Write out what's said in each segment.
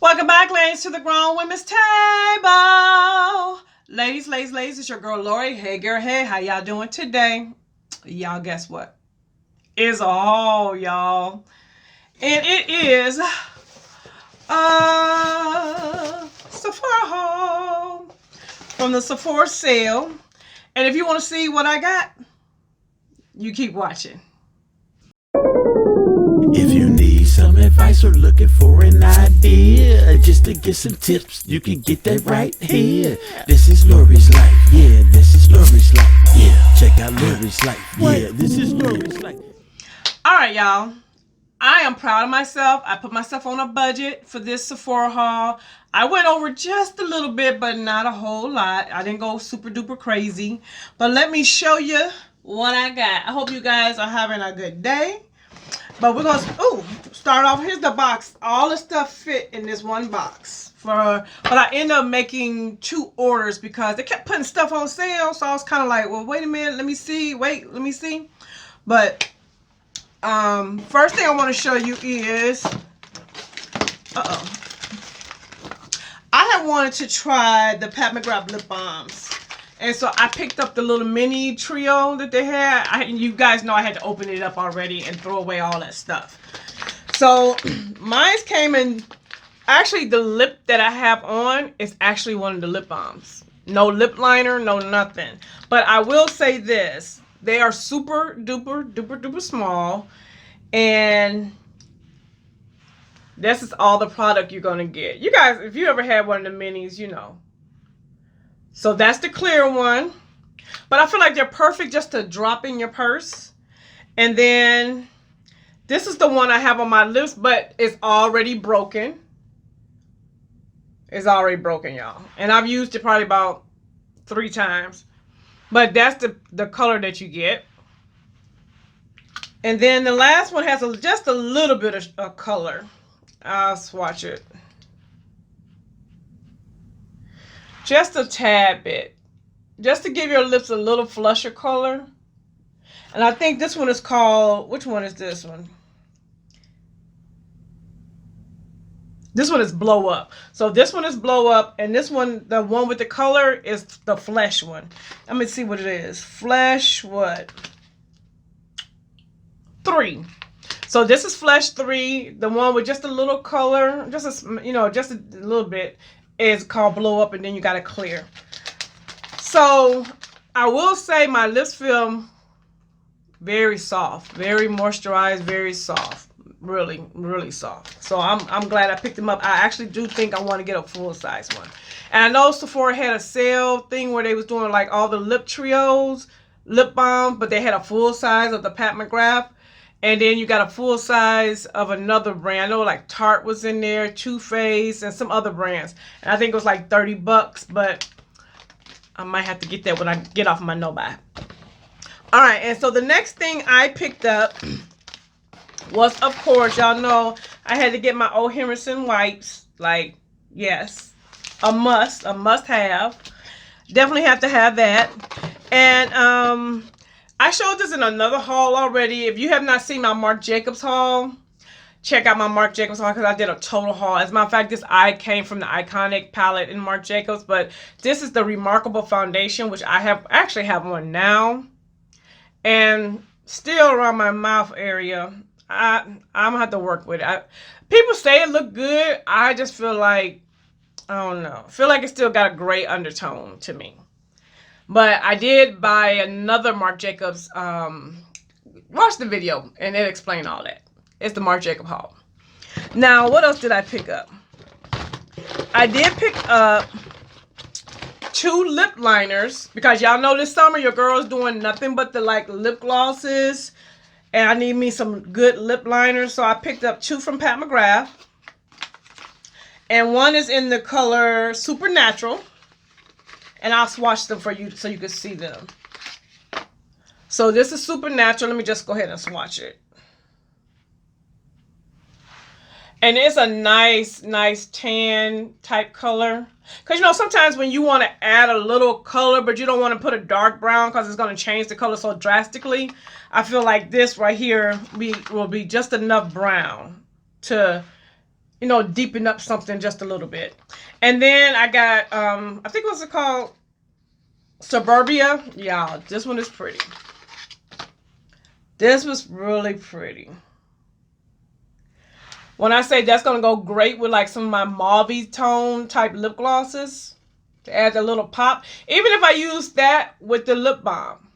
Welcome back, ladies, to the Grown Women's Table. Ladies, it's your girl Lori. Hey, girl, hey, how y'all doing today? Y'all, guess what? It's a haul, y'all. And it is Sephora haul from the Sephora sale. And if you want to see what I got, you keep watching. If you need some advice or looking for an idea, just to get some tips, you can get that right here. This is Lori's life, yeah, this is Lori's life, yeah. Check out Lori's life, yeah, this is Lori's life. Alright, y'all. I am proud of myself. I put myself on a budget for this Sephora haul. I went over just a little bit, but not a whole lot. I didn't go super duper crazy. But let me show you what I got. I hope you guys are having a good day. But we're going to start off. Here's the box. All the stuff fit in this one box. But I ended up making 2 orders because they kept putting stuff on sale. So I was kind of like, well, wait a minute. Let me see. Wait, let me see. But first thing I want to show you is, I had wanted to try the Mcgrath Lip Balms. And so I picked up the little mini trio that they had. You guys know I had to open it up already and throw away all that stuff. So mine came in, actually the lip that I have on is actually one of the lip balms. No lip liner, no nothing. But I will say this, they are super duper small. And this is all the product you're going to get. You guys, if you ever had one of the minis, you know. So that's the clear one. But I feel like they're perfect just to drop in your purse. And then this is the one I have on my lips, but it's already broken. It's already broken, y'all. And I've used it probably about 3 times. But that's the color that you get. And then the last one has just a little bit of color. I'll swatch it. Just a tad bit. Just to give your lips a little flusher color. And I think this one is called, which one is this one? This one is Blow Up. So this one is Blow Up. And this one, the one with the color, is the Flesh one. Let me see what it is. Flesh what? 3. So this is Flesh 3. The one with just a little color, just a little bit, is called Blow Up, and then you got to clear. So I will say my lips feel very soft, very moisturized, very soft, really soft. So I'm glad I picked them up. I actually do think I want to get a full size one. And I know Sephora had a sale thing where they was doing like all the lip trios, lip balms, but they had a full size of the Mcgrath. And then you got a full size of another brand. I know like Tarte was in there, Too Faced, and some other brands. And I think it was like $30, but I might have to get that when I get off my no-buy. All right, and so the next thing I picked up was, of course, y'all know I had to get my O. Henderson wipes. Like, yes, a must have. Definitely have to have that. And I showed this in another haul already. If you have not seen my Marc Jacobs haul, check out my Marc Jacobs haul because I did a total haul. As a matter of fact, this eye came from the Iconic palette in Marc Jacobs, but this is the Remarkable foundation, which I actually have on now. And still around my mouth area, I'm going to have to work with it. People say it look good. I just feel like, I don't know. I feel like it still got a gray undertone to me. But I did buy another Marc Jacobs. Watch the video and it explained all that. It's the Marc Jacobs haul. Now, what else did I pick up? I did pick up 2 lip liners because y'all know this summer your girl's doing nothing but the like lip glosses. And I need me some good lip liners. So I picked up 2 from Mcgrath. And one is in the color Supernatural. And I'll swatch them for you so you can see them. So this is Supernatural. Let me just go ahead and swatch it. And it's a nice tan type color. Because, you know, sometimes when you want to add a little color, but you don't want to put a dark brown because it's going to change the color so drastically, I feel like this right here will be just enough brown to you know, deepen up something just a little bit. And then I got, I think what's it called? Suburbia. Y'all, this one is pretty. This was really pretty. When I say that's going to go great with like some of my mauve tone type lip glosses to add a little pop. Even if I use that with the lip balm,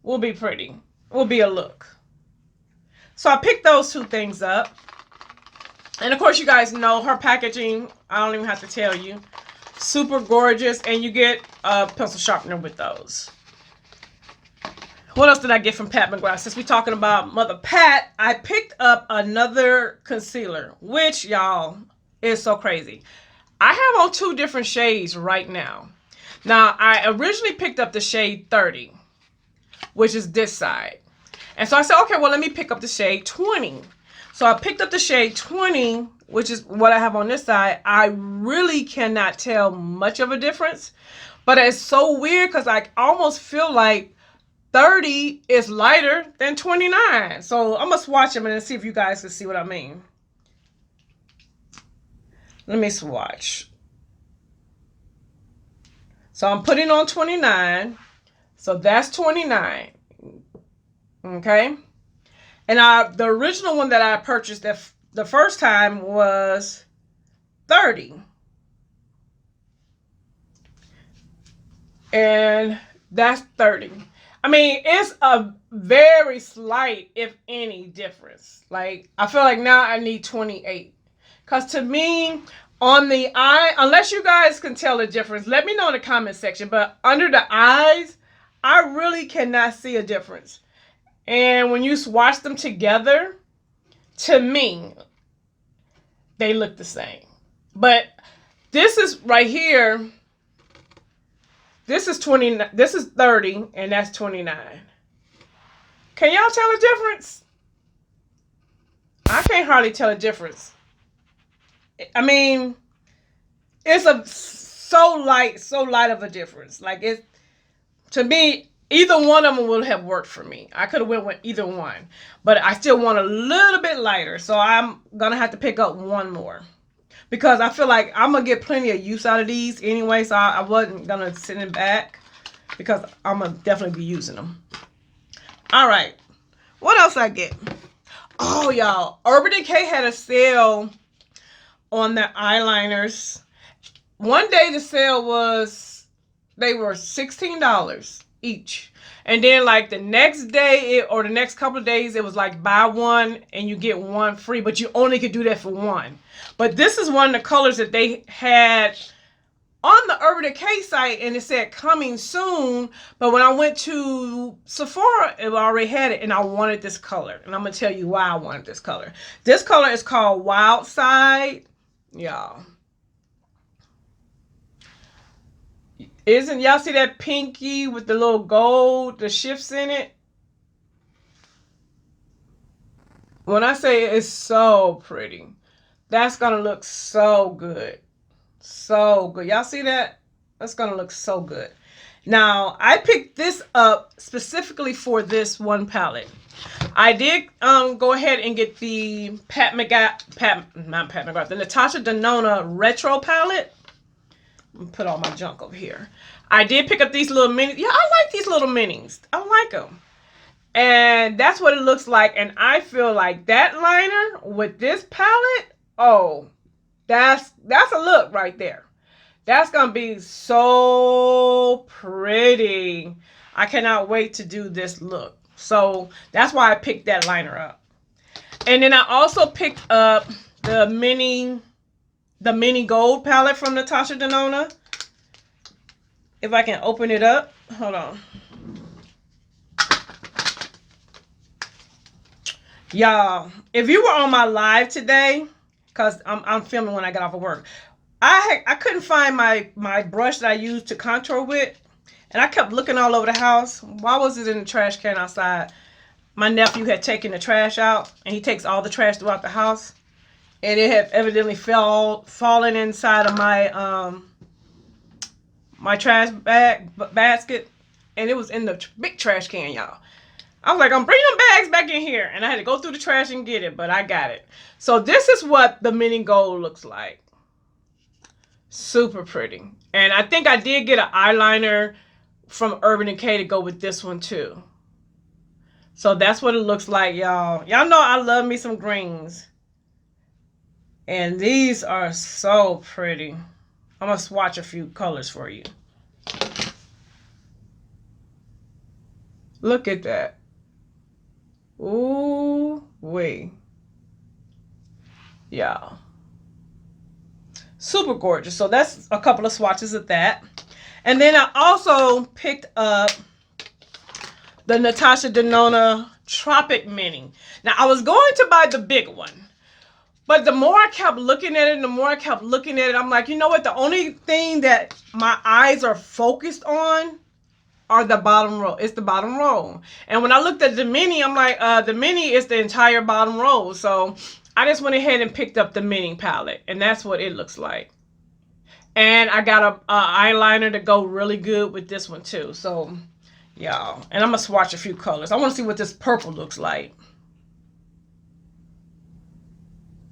will be pretty. Will be a look. So I picked those two things up. And of course you guys know her packaging. I don't even have to tell you. Super gorgeous. And you get a pencil sharpener with those. What else did I get from Pat McGrath? Since we're talking about Mother Pat, I picked up another concealer, which, y'all, is so crazy. I have on 2 different shades right now. Now, I originally picked up the shade 30, which is this side. And so I said, okay, well, let me pick up the shade 20. So I picked up the shade 20, which is what I have on this side. I really cannot tell much of a difference. But it's so weird because I almost feel like 30 is lighter than 29. So I'm going to swatch them and see if you guys can see what I mean. Let me swatch. So I'm putting on 29. So that's 29. Okay. And the original one that I purchased the first time was 30. And that's 30. I mean, it's a very slight, if any, difference. Like, I feel like now I need 28. Because to me, on the eye, unless you guys can tell the difference, let me know in the comment section. But under the eyes, I really cannot see a difference. And when you swatch them together, to me, they look the same. But this is right here. This is 20. This is 30, and that's 29. Can y'all tell a difference? I can't hardly tell a difference. I mean, it's so light of a difference. Like, it, to me, either one of them would have worked for me. I could have went with either one, but I still want a little bit lighter, so I'm gonna have to pick up one more. Because I feel like I'm going to get plenty of use out of these anyway. So I wasn't going to send them back. Because I'm going to definitely be using them. Alright. What else I get? Oh, y'all. Urban Decay had a sale on their eyeliners. One day the sale was, they were $16 each. And then like the next day or the next couple of days, it was like buy one and you get one free. But you only could do that for one. But this is one of the colors that they had on the Urban Decay site, and it said coming soon. But when I went to Sephora, it already had it, and I wanted this color. And I'm going to tell you why I wanted this color. This color is called Wild Side. Y'all. Y'all see that pinky with the little gold, the shifts in it? When I say it's so pretty. That's going to look so good. So good. Y'all see that? That's going to look so good. Now, I picked this up specifically for this one palette. I did go ahead and get the the Natascha Denona Retro palette. I'm gonna put all my junk over here. I did pick up these little minis. Yeah, I like these little minis. I like them. And that's what it looks like. And I feel like that liner with this palette, oh, that's a look right there. That's going to be so pretty. I cannot wait to do this look. So that's why I picked that liner up. And then I also picked up the mini gold palette from Natascha Denona. If I can open it up. Hold on. Y'all, if you were on my live today, because I'm filming when I get off of work, I couldn't find my brush that I used to contour with, and I kept looking all over the house. Why was it in the trash can outside? My nephew had taken the trash out, and he takes all the trash throughout the house, and it had evidently fallen inside of my my trash basket, and it was in the big trash can, y'all. I was like, I'm bringing them bags back in here. And I had to go through the trash and get it, but I got it. So this is what the mini gold looks like. Super pretty. And I think I did get an eyeliner from Urban Decay to go with this one too. So that's what it looks like, y'all. Y'all know I love me some greens. And these are so pretty. I'm going to swatch a few colors for you. Look at that. Ooh, wait. Y'all. Super gorgeous. So that's a couple of swatches of that. And then I also picked up the Natascha Denona Tropic Mini. Now, I was going to buy the big one. But the more I kept looking at it, I'm like, you know what? The only thing that my eyes are focused on are the bottom row. It's the bottom row. And when I looked at the mini, I'm like, the mini is the entire bottom row. So I just went ahead and picked up the mini palette. And that's what it looks like. And I got a eyeliner to go really good with this one too. So, y'all. And I'm going to swatch a few colors. I want to see what this purple looks like.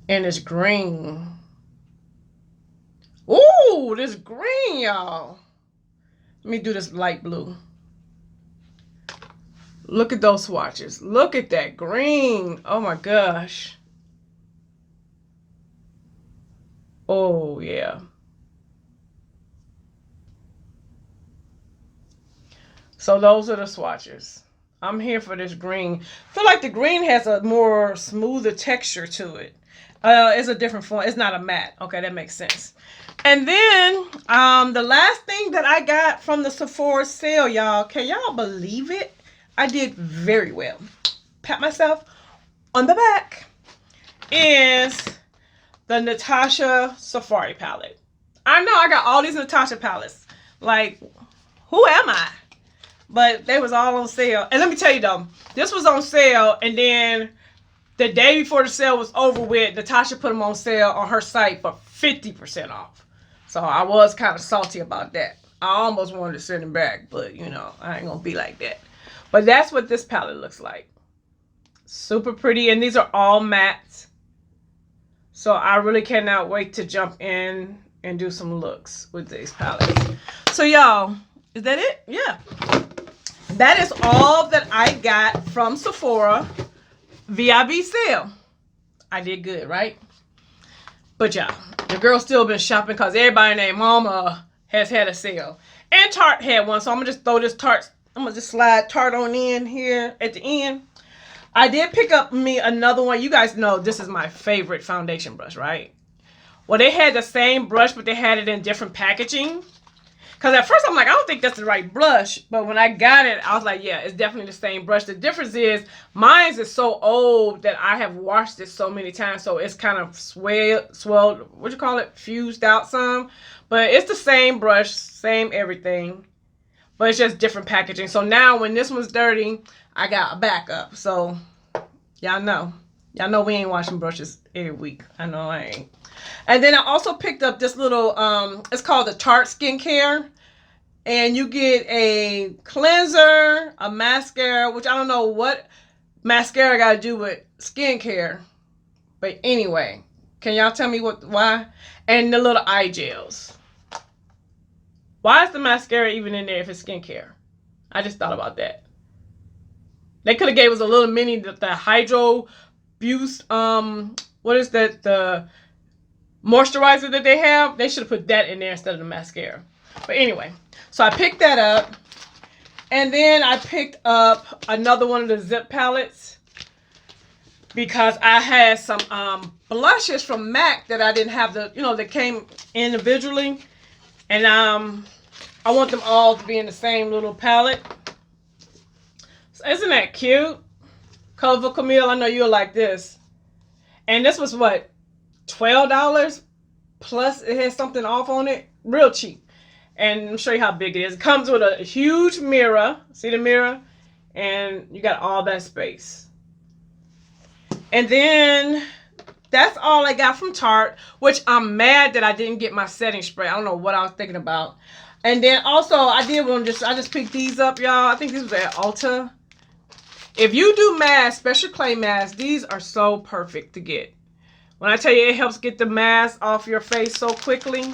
And it's green. Ooh, this green, y'all. Let me do this light blue. Look at those swatches. Look at that green. Oh my gosh. Oh yeah. So those are the swatches. I'm here for this green. I feel like the green has a more smoother texture to it. It's a different form. It's not a matte. Okay, that makes sense. And then the last thing that I got from the Sephora sale, y'all, can y'all believe it? I did very well. Pat myself on the back. Is the Natascha Safari palette. I know I got all these Natascha palettes. Like, who am I? But they was all on sale. And let me tell you though, this was on sale, and then the day before the sale was over with, Natascha put them on sale on her site for 50% off. So I was kind of salty about that. I almost wanted to send them back, but you know, I ain't gonna be like that. But that's what this palette looks like. Super pretty, and these are all mattes. So I really cannot wait to jump in and do some looks with these palettes. So y'all, is that it? Yeah. That is all that I got from Sephora VIB sale. I did good, right? But y'all, the girl still been shopping because everybody named Mama has had a sale. And Tarte had one, so I'm going to just throw this Tarte. I'm going to just slide Tarte on in here at the end. I did pick up me another one. You guys know this is my favorite foundation brush, right? Well, they had the same brush, but they had it in different packaging. Because at first I'm like, I don't think that's the right brush. But when I got it, I was like, yeah, it's definitely the same brush. The difference is mine is so old that I have washed it so many times. So it's kind of swelled, what you call it? Fused out some. But it's the same brush, same everything. But it's just different packaging. So now when this one's dirty, I got a backup. So y'all know. Y'all know we ain't washing brushes every week. I know I ain't. And then I also picked up this little, it's called the Tarte Skincare. And you get a cleanser, a mascara, which I don't know what mascara got to do with skincare. But anyway, can y'all tell me why? And the little eye gels. Why is the mascara even in there if it's skincare? I just thought about that. They could have gave us a little mini, the Hydro Boost, what is that, the moisturizer that they have. They should have put that in there instead of the mascara. But anyway, so I picked that up. And then I picked up another one of the Zip palettes. Because I had some blushes from MAC that I didn't have that came individually. And I want them all to be in the same little palette. So isn't that cute? Colorful Camille, I know you'll like this. And this was what? $12? Plus it has something off on it. Real cheap. And let me show you how big it is. It comes with a huge mirror. See the mirror? And you got all that space. And then that's all I got from Tarte, which I'm mad that I didn't get my setting spray. I don't know what I was thinking about. And then also I just picked these up, y'all. I think these was at Ulta. If you do masks, special clay masks, these are so perfect to get. When I tell you it helps get the mask off your face so quickly.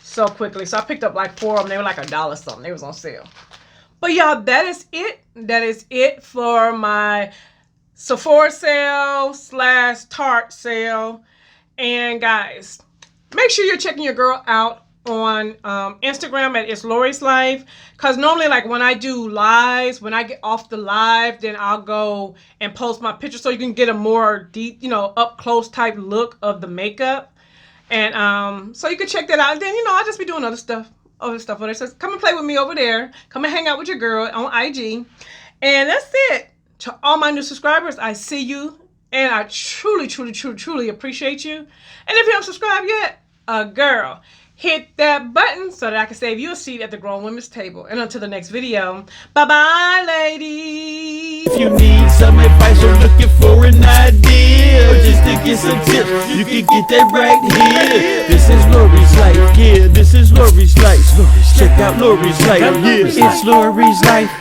So quickly. So I picked up like 4 of them. They were like $1 something. They was on sale. But y'all, that is it. That is it for my Sephora sale / Tarte sale. And guys, make sure you're checking your girl out on Instagram at It's Lori's Life, because normally, like, when I do lives, when I get off the live, then I'll go and post my picture so you can get a more deep, you know, up close type look of the makeup. And so you can check that out. And then, you know, I'll just be doing other stuff over there. So come and play with me over there. Come and hang out with your girl on IG. And that's it. To all my new subscribers, I see you, and I truly, truly, truly, truly appreciate you. And if you haven't subscribed yet, girl, hit that button so that I can save you a seat at the grown women's table. And until the next video, bye-bye, ladies. If you need some advice or looking for an idea, or just to get some tips, you can get that right here. This is Lori's Life, yeah, this is Lori's Life. Check out Lori's Life, yeah, it's Lori's Life.